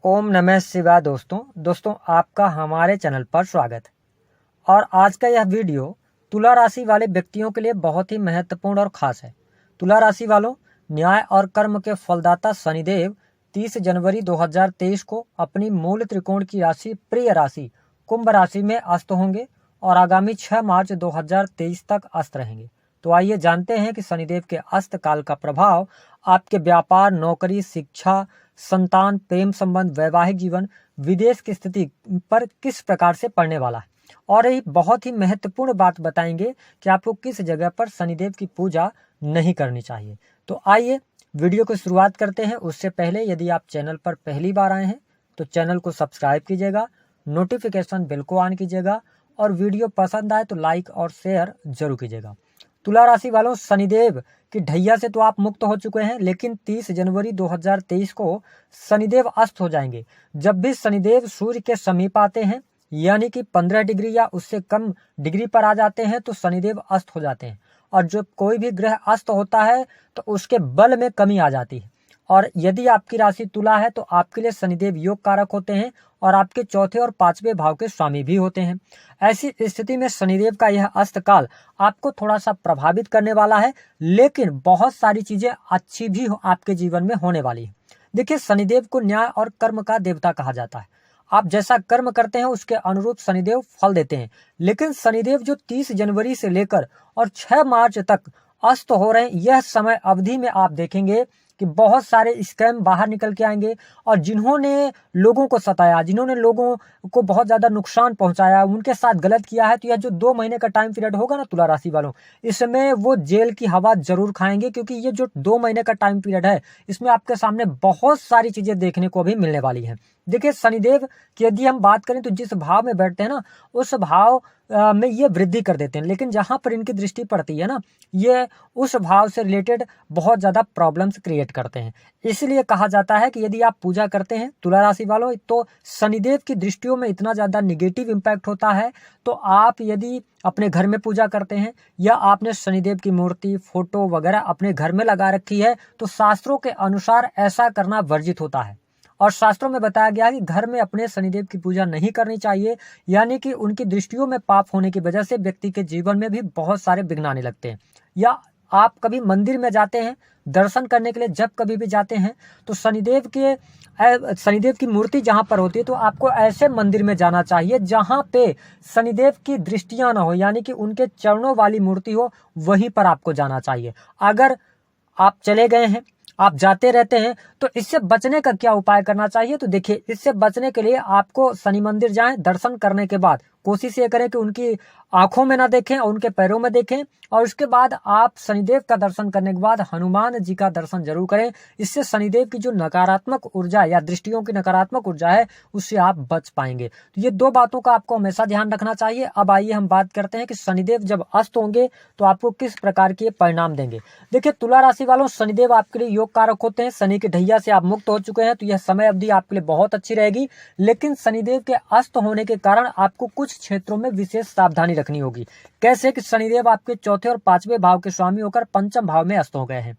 ओम नमः शिवाय। दोस्तों आपका हमारे चैनल पर स्वागत है। और आज का यह वीडियो तुला राशि वाले व्यक्तियों के लिए बहुत ही महत्वपूर्ण और खास है। तुला राशि वालों, न्याय और कर्म के फलदाता शनिदेव 30 जनवरी 2023 को अपनी मूल त्रिकोण की राशि प्रिय राशि कुंभ राशि में अस्त होंगे और आगामी 6 मार्च 2023 तक अस्त रहेंगे। तो आइए जानते हैं कि शनिदेव के अस्त काल का प्रभाव आपके व्यापार, नौकरी, शिक्षा, संतान, प्रेम संबंध, वैवाहिक जीवन, विदेश की स्थिति पर किस प्रकार से पड़ने वाला है। और एक बहुत ही महत्वपूर्ण बात बताएंगे कि आपको किस जगह पर शनिदेव की पूजा नहीं करनी चाहिए। तो आइए वीडियो की शुरुआत करते हैं। उससे पहले यदि आप चैनल पर पहली बार आए हैं तो चैनल को सब्सक्राइब कीजिएगा, नोटिफिकेशन बेल को ऑन कीजिएगा और वीडियो पसंद आए तो लाइक और शेयर जरूर कीजिएगा। तुला राशि वालों, शनिदेव की ढैया से तो आप मुक्त हो चुके हैं, लेकिन 30 जनवरी 2023 को शनिदेव अस्त हो जाएंगे। जब भी शनिदेव सूर्य के समीप आते हैं यानी कि 15 डिग्री या उससे कम डिग्री पर आ जाते हैं तो शनिदेव अस्त हो जाते हैं। और जब कोई भी ग्रह अस्त होता है तो उसके बल में कमी आ जाती है। और यदि आपकी राशि तुला है तो आपके लिए शनिदेव योग कारक होते हैं और आपके चौथे और पांचवें भाव के स्वामी भी होते हैं। ऐसी स्थिति में शनिदेव का यह अस्त काल आपको थोड़ा सा प्रभावित करने वाला है, लेकिन बहुत सारी चीजें अच्छी भी आपके जीवन में होने वाली है। देखिए, शनिदेव को न्याय और कर्म का देवता कहा जाता है। आप जैसा कर्म करते हैं उसके अनुरूप शनिदेव फल देते हैं। लेकिन शनिदेव जो 30 जनवरी से लेकर और 6 मार्च तक अस्त हो रहे हैं, यह समय अवधि में आप देखेंगे कि बहुत सारे स्कैम बाहर निकल के आएंगे और जिन्होंने लोगों को सताया, जिन्होंने लोगों को बहुत ज्यादा नुकसान पहुंचाया, उनके साथ गलत किया है, तो यह जो 2 महीने का टाइम पीरियड होगा ना तुला राशि वालों, इसमें वो जेल की हवा जरूर खाएंगे। क्योंकि ये जो 2 महीने का टाइम पीरियड है इसमें आपके सामने बहुत सारी चीजें देखने को भी मिलने वाली है। देखिए, शनिदेव की यदि हम बात करें तो जिस भाव में बैठते हैं ना उस भाव में ये वृद्धि कर देते हैं, लेकिन जहां पर इनकी दृष्टि पड़ती है ना ये उस भाव से रिलेटेड बहुत ज्यादा प्रॉब्लम्स क्रिएट करते हैं। इसलिए कहा जाता है कि यदि आप पूजा करते हैं तुला राशि वालों तो शनिदेव की दृष्टियों में इतना ज्यादा निगेटिव इम्पैक्ट होता है। तो आप यदि अपने घर में पूजा करते हैं या आपने शनिदेव की मूर्ति, फोटो वगैरह अपने घर में लगा रखी है तो शास्त्रों के अनुसार ऐसा करना वर्जित होता है। और शास्त्रों में बताया गया है कि घर में अपने शनिदेव की पूजा नहीं करनी चाहिए, यानी कि उनकी दृष्टियों में पाप होने की वजह से व्यक्ति के जीवन में भी बहुत सारे विघ्न आने लगते हैं। या आप कभी मंदिर में जाते हैं दर्शन करने के लिए, जब कभी भी जाते हैं तो शनिदेव की मूर्ति जहां पर होती है तो आपको ऐसे मंदिर में जाना चाहिए जहां पे शनिदेव की दृष्टियां ना हो, यानी कि उनके चरणों वाली मूर्ति हो, वहीं पर आपको जाना चाहिए। अगर आप चले गए हैं, आप जाते रहते हैं, तो इससे बचने का क्या उपाय करना चाहिए। तो देखिए, इससे बचने के लिए आपको शनि मंदिर जाएं, दर्शन करने के बाद कोशिश ये करें कि उनकी आंखों में ना देखें और उनके पैरों में देखें। और उसके बाद आप शनिदेव का दर्शन करने के बाद हनुमान जी का दर्शन जरूर करें। इससे शनिदेव की जो नकारात्मक ऊर्जा या दृष्टियों की नकारात्मक ऊर्जा है उससे आप बच पाएंगे। तो ये 2 बातों का आपको हमेशा ध्यान रखना चाहिए। अब आइए हम बात करते हैं कि शनिदेव जब अस्त होंगे तो आपको किस प्रकार के परिणाम देंगे। देखिए, तुला राशि वालों, शनिदेव आपके लिए योग कारक होते हैं। शनि की ढैया से आप मुक्त हो चुके हैं तो यह समय अवधि आपके लिए बहुत अच्छी रहेगी। लेकिन शनिदेव के अस्त होने के कारण आपको कुछ क्षेत्रों में विशेष सावधानी रखनी होगी। कैसे कि शनिदेव आपके चौथे और पांचवें भाव के स्वामी होकर पंचम भाव में अस्त हो गए हैं।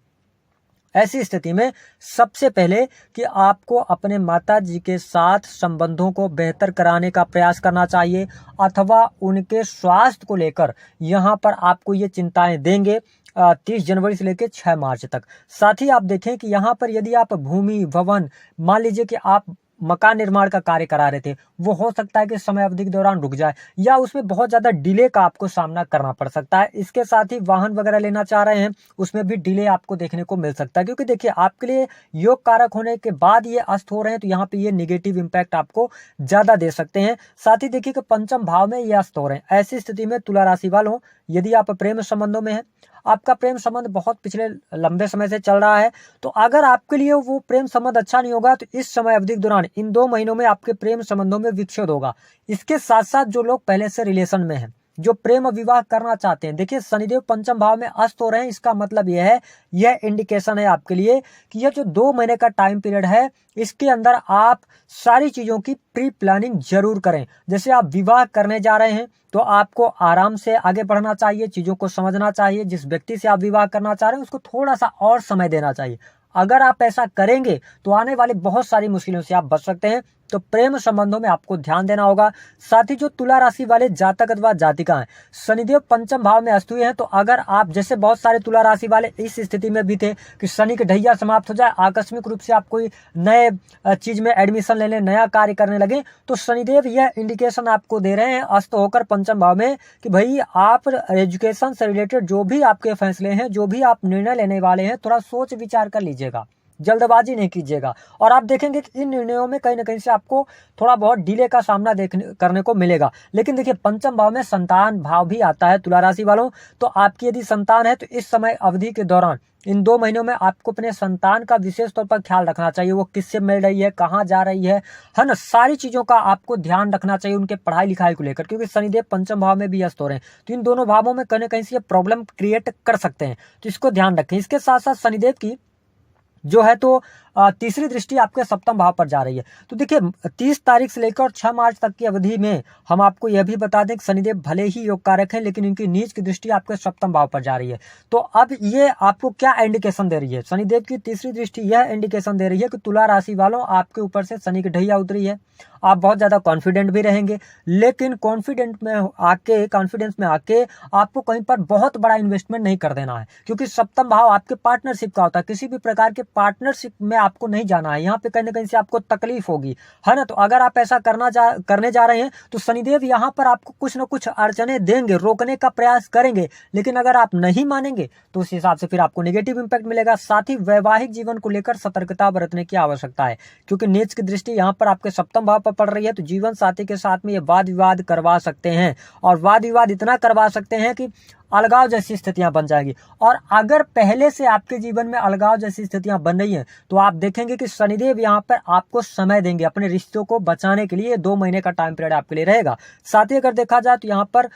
ऐसी स्थिति में सबसे पहले कि आपको अपने माता जी के साथ संबंधों को बेहतर कराने का प्रयास करना चाहिए, अथवा उनके स्वास्थ्य को लेकर यहाँ पर आपको ये चिंताएं देंगे 30 जनवरी से लेकर 6 मार्च तक। साथ ही आप देखें कि यहाँ पर यदि आप भूमि, भवन, मान लीजिए कि आप मकान निर्माण का कार्य करा रहे थे, वो हो सकता है कि समय अवधि के दौरान रुक जाए या उसमें बहुत ज्यादा डिले का आपको सामना करना पड़ सकता है। इसके साथ ही वाहन वगैरह लेना चाह रहे हैं उसमें भी डिले आपको देखने को मिल सकता है। क्योंकि देखिए, आपके लिए योग कारक होने के बाद ये अस्त हो रहे हैं तो यहाँ पे ये निगेटिव इंपैक्ट आपको ज्यादा दे सकते हैं। साथ ही देखिए कि पंचम भाव में ये अस्त हो रहे हैं। ऐसी स्थिति में तुला राशि वालों, यदि आप प्रेम संबंधों में हैं, आपका प्रेम संबंध बहुत पिछले लंबे समय से चल रहा है, तो अगर आपके लिए वो प्रेम संबंध अच्छा नहीं होगा तो इस समय अवधि के दौरान इन 2 महीनों में आपके प्रेम संबंधों में विच्छेद होगा। इसके साथ साथ जो लोग पहले से रिलेशन में हैं, जो प्रेम विवाह करना चाहते हैं, देखिए शनिदेव पंचम भाव में अस्त हो रहे हैं, इसका मतलब यह है, यह इंडिकेशन है आपके लिए कि यह जो 2 महीने का टाइम पीरियड है इसके अंदर आप सारी चीजों की प्री प्लानिंग जरूर करें। जैसे आप विवाह करने जा रहे हैं तो आपको आराम से आगे बढ़ना चाहिए, चीजों को समझना चाहिए। जिस व्यक्ति से आप विवाह करना चाह रहे हैं उसको थोड़ा सा और समय देना चाहिए। अगर आप ऐसा करेंगे तो आने वाली बहुत सारी मुश्किलों से आप बच सकते हैं। तो प्रेम संबंधों में आपको ध्यान देना होगा। साथ ही जो तुला राशि वाले जातक अथवा जातिका हैं, शनिदेव पंचम भाव में अस्त हुए हैं, तो अगर आप जैसे बहुत सारे तुला राशि वाले इस स्थिति में भी थे कि शनि की ढैया समाप्त हो जाए, आकस्मिक रूप से आप कोई नए चीज में एडमिशन लेने, नया कार्य करने लगे, तो शनिदेव यह इंडिकेशन आपको दे रहे हैं अस्त होकर पंचम भाव में कि भाई आप एजुकेशन से रिलेटेड जो भी आपके फैसले हैं, जो भी आप निर्णय लेने वाले हैं, थोड़ा सोच विचार कर लीजिएगा, जल्दबाजी नहीं कीजिएगा। और आप देखेंगे कि इन निर्णयों में कहीं ना कहीं से आपको थोड़ा बहुत डिले का सामना करने को मिलेगा। लेकिन देखिए पंचम भाव में संतान भाव भी आता है तुला राशि वालों, तो आपकी यदि संतान है तो इस समय अवधि के दौरान इन 2 महीनों में आपको अपने संतान का विशेष तौर पर ख्याल रखना चाहिए। वो किससे मिल रही है, कहाँ जा रही है ना, सारी चीजों का आपको ध्यान रखना चाहिए उनके पढ़ाई लिखाई को लेकर, क्योंकि शनिदेव पंचम भाव में भी अस्त हो रहे हैं, तो इन दोनों भावों में कहीं ना कहीं से प्रॉब्लम क्रिएट कर सकते हैं, तो इसको ध्यान रखें। इसके साथ साथ शनिदेव की जो है तो तीसरी दृष्टि आपके सप्तम भाव पर जा रही है। तो देखिए 30 तारीख से लेकर 6 मार्च तक की अवधि में हम आपको यह भी बता दें कि शनिदेव भले ही योग कारक हैं, लेकिन इनकी नीच की दृष्टि आपके सप्तम भाव पर जा रही है। तो अब ये आपको क्या इंडिकेशन दे रही है? शनिदेव की तीसरी दृष्टि यह इंडिकेशन दे रही है कि तुला राशि वालों आपके ऊपर से शनि की ढैया उतरी है, आप बहुत ज्यादा कॉन्फिडेंट भी रहेंगे, लेकिन कॉन्फिडेंस में आके आपको कहीं पर बहुत बड़ा इन्वेस्टमेंट नहीं कर देना है, क्योंकि सप्तम भाव आपके पार्टनरशिप का होता है। किसी भी प्रकार के पार्टनरशिप में आपको नहीं जाना है, यहाँ पे कहीं ना कहीं से आपको तकलीफ होगी, है ना। तो अगर आप ऐसा करने जा रहे हैं तो शनिदेव यहाँ पर आपको कुछ ना कुछ अड़चने देंगे, रोकने का प्रयास करेंगे, लेकिन अगर आप नहीं मानेंगे तो उस हिसाब से फिर आपको नेगेटिव इंपैक्ट मिलेगा। साथ ही वैवाहिक जीवन को लेकर सतर्कता बरतने की आवश्यकता है, क्योंकि नीच की दृष्टि यहाँ पर आपके सप्तम भाव पर पड़ रही है, तो जीवन साथी के साथ में ये वाद विवाद करवा सकते हैं, और वाद विवाद इतना करवा सकते हैं कि अलगाव जैसी स्थितियां बन जाएंगी। और अगर पहले से आपके जीवन में अलगाव जैसी स्थितियां बन रही हैं, तो आप देखेंगे कि शनिदेव यहाँ पर आपको समय देंगे अपने रिश्तों को बचाने के लिए। 2 महीने का टाइम पीरियड आपके लिए रहेगा। साथ ही अगर देखा जाए तो यहाँ पर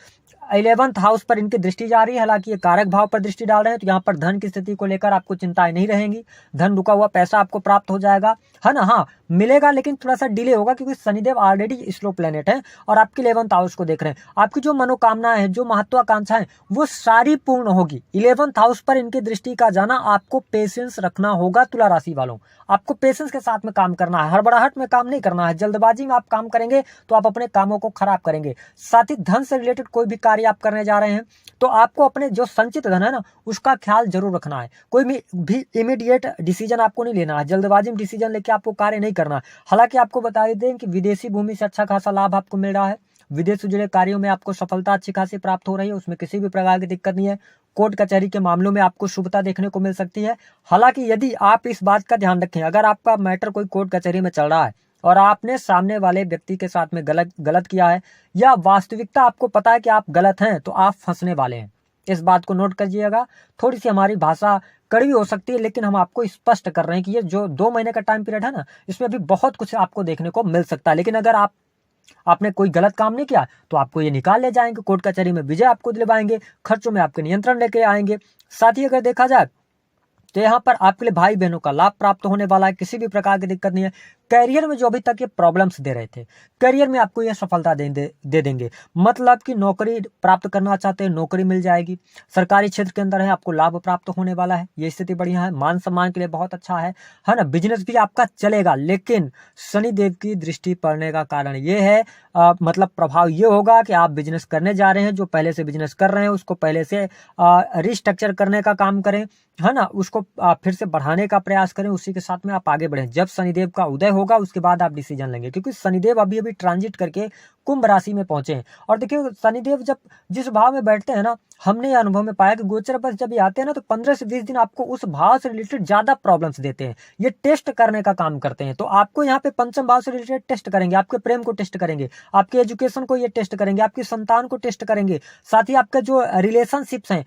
11th हाउस पर इनकी दृष्टि जा रही है, हालांकि ये कारक भाव पर दृष्टि डाल रहे हैं, तो यहाँ पर धन की स्थिति को लेकर आपको चिंताएं नहीं रहेंगी। धन रुका हुआ पैसा आपको प्राप्त हो जाएगा, है ना। हाँ मिलेगा, लेकिन थोड़ा सा डिले होगा, क्योंकि शनिदेव ऑलरेडी स्लो प्लेनेट है और आपके 11th हाउस को देख रहे हैं। आपकी जो मनोकामनाएं हैं, जो महत्वाकांक्षाएं, वो सारी पूर्ण होगी। 11th हाउस पर इनकी दृष्टि का जाना, आपको पेशेंस रखना होगा तुला राशि वालों। आपको पेशेंस के साथ में काम करना है, हड़बड़ाहट में काम नहीं करना है। जल्दबाजी में आप काम करेंगे तो आप अपने कामों को खराब करेंगे। साथ ही धन से रिलेटेड कोई भी कार्य आप करने जा रहे हैं तो आपको अपने जो संचित धन है ना, उसका ख्याल जरूर रखना है। कोई भी इमीडिएट डिसीजन आपको नहीं लेना है, जल्दबाजी में डिसीजन लेके आपको कार्य नहीं करना। हालांकि आपको बता दें कि विदेशी भूमि से अच्छा खासा लाभ आपको मिल रहा है, विदेश से जुड़े कार्यों में आपको सफलता अच्छी खासी प्राप्त हो रही है, उसमें किसी भी प्रकार की दिक्कत नहीं है। कोर्ट कचहरी के मामलों में आपको शुभता देखने को मिल सकती है। हालांकि यदि आप इस बात का ध्यान रखें, अगर आपका मैटर कोई कोर्ट कचहरी में चल रहा है और आपने सामने वाले व्यक्ति के साथ में गलत किया है, या वास्तविकता आपको पता है कि आप गलत हैं, तो आप फंसने वाले हैं। इस बात को नोट कीजिएगा। थोड़ी सी हमारी भाषा कड़वी हो सकती है, लेकिन हम आपको स्पष्ट कर रहे हैं कि ये जो 2 महीने का टाइम पीरियड है ना, इसमें भी बहुत कुछ आपको देखने को मिल सकता है। लेकिन अगर आपने कोई गलत काम नहीं किया तो आपको ये निकाल ले जाएंगे, कोर्ट कचहरी में विजय आपको दिलवाएंगे, खर्चों में आपके नियंत्रण लेके आएंगे। साथ ही अगर देखा जाए तो यहाँ पर आपके लिए भाई बहनों का लाभ प्राप्त होने वाला है, किसी भी प्रकार की दिक्कत नहीं है। करियर में जो अभी तक ये प्रॉब्लम्स दे रहे थे, करियर में आपको ये सफलता दे देंगे। मतलब कि नौकरी प्राप्त करना चाहते हैं, नौकरी मिल जाएगी। सरकारी क्षेत्र के अंदर है, आपको लाभ प्राप्त होने वाला है, ये स्थिति बढ़िया है। मान सम्मान के लिए बहुत अच्छा है ना। बिजनेस भी आपका चलेगा, लेकिन शनिदेव की दृष्टि पड़ने का कारण ये है, मतलब प्रभाव ये होगा कि आप बिजनेस करने जा रहे हैं, जो पहले से बिजनेस कर रहे हैं उसको पहले से रिस्ट्रक्चर करने का काम करें, है ना, उसको फिर से बढ़ाने का प्रयास करें, उसी के साथ में आप आगे बढ़ें। जब शनिदेव का उदय होगा उसके बाद आप डिसीजन लेंगे, क्योंकि शनिदेव अभी ट्रांजिट करके कुंभ राशि में पहुंचे हैं। और देखिए शनिदेव जब जिस भाव में बैठते हैं ना, हमने ये अनुभव में पाया कि गोचर पर जब ये आते हैं ना, तो 15 से 20 दिन आपको उस भाव से रिलेटेड ज्यादा प्रॉब्लम्स देते हैं। ये टेस्ट करने का काम करते हैं। तो आपको यहाँ पे पंचम भाव से रिलेटेड टेस्ट करेंगे, आपके प्रेम को टेस्ट करेंगे, आपके एजुकेशन को ये टेस्ट करेंगे, आपकी संतान को टेस्ट करेंगे। साथ ही आपके जो रिलेशनशिप्स हैं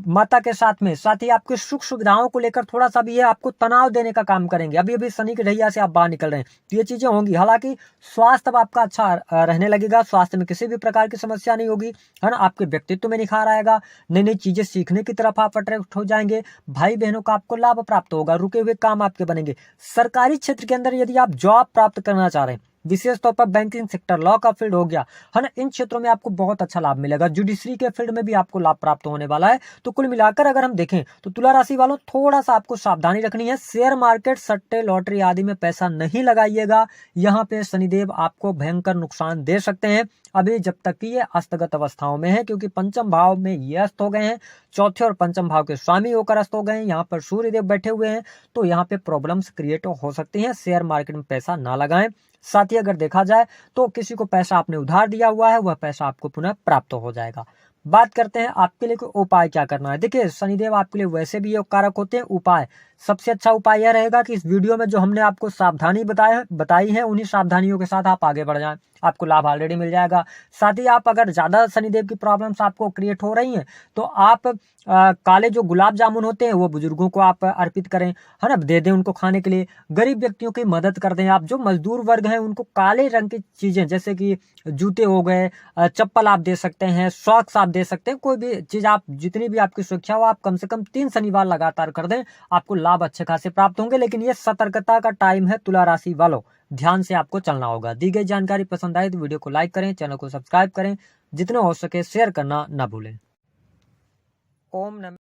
माता के साथ में, साथ ही आपके सुख सुविधाओं को लेकर थोड़ा सा भी ये आपको तनाव देने का काम करेंगे। अभी शनि की ढैया से आप बाहर निकल रहे हैं, तो ये चीजें होंगी। हालांकि स्वास्थ्य अब आपका अच्छा रहने लगेगा, स्वास्थ्य में किसी भी प्रकार की समस्या नहीं होगी, है ना। आपके व्यक्तित्व में निखार आएगा, नई नई चीजें सीखने की तरफ आप अट्रैक्ट हो जाएंगे। भाई बहनों का आपको लाभ प्राप्त होगा, रुके हुए काम आपके बनेंगे। सरकारी क्षेत्र के अंदर यदि आप जॉब प्राप्त करना चाह रहे हैं विशेष तौर पर बैंकिंग सेक्टर, लॉ का फील्ड हो गया, है ना, इन क्षेत्रों में आपको बहुत अच्छा लाभ मिलेगा। जुडिशरी के फील्ड में भी आपको लाभ प्राप्त होने वाला है। तो कुल मिलाकर अगर हम देखें तो तुला राशि वालों थोड़ा सा आपको सावधानी रखनी है। शेयर मार्केट, सट्टे, लॉटरी आदि में पैसा नहीं लगाइएगा। यहाँ पे शनिदेव आपको भयंकर नुकसान दे सकते हैं अभी, जब तक कि ये अस्तगत अवस्थाओं में है, क्योंकि पंचम भाव में ये अस्त हो गए हैं, चौथे और पंचम भाव के स्वामी होकर अस्त हो गए हैं। यहाँ पर सूर्यदेव बैठे हुए हैं, तो यहाँ पे प्रॉब्लम्स क्रिएट हो सकती हैं। शेयर मार्केट में पैसा ना लगाएं। साथ ही अगर देखा जाए तो किसी को पैसा आपने उधार दिया हुआ है, वह पैसा आपको पुनः प्राप्त हो जाएगा। बात करते हैं आपके लिए उपाय क्या करना है। देखिए, शनिदेव आपके लिए वैसे भी योग कारक होते हैं। उपाय, सबसे अच्छा उपाय यह रहेगा कि इस वीडियो में जो हमने आपको सावधानी बताई है, उन्हीं सावधानियों के साथ आप आगे बढ़ जाएं, आपको लाभ ऑलरेडी मिल जाएगा। साथ ही आप अगर ज्यादा शनिदेव की प्रॉब्लम्स आपको क्रिएट हो रही हैं तो आप काले जो गुलाब जामुन होते हैं वो बुजुर्गों को आप अर्पित करें, है ना, दे दें उनको खाने के लिए। गरीब व्यक्तियों की मदद कर दें आप। जो मजदूर वर्ग हैं उनको काले रंग की चीजें जैसे कि जूते हो गए, चप्पल आप दे सकते हैं, सॉक्स आप दे सकते हैं। कोई भी चीज आप, जितनी भी आपकी स्वेच्छा हो, आप कम से कम 3 शनिवार लगातार कर दें, आपको लाभ अच्छे खासे प्राप्त होंगे। लेकिन ये सतर्कता का टाइम है तुला राशि वालों, ध्यान से आपको चलना होगा। दी गई जानकारी पसंद आए तो वीडियो को लाइक करें, चैनल को सब्सक्राइब करें, जितना हो सके शेयर करना ना भूलें। ओम नमः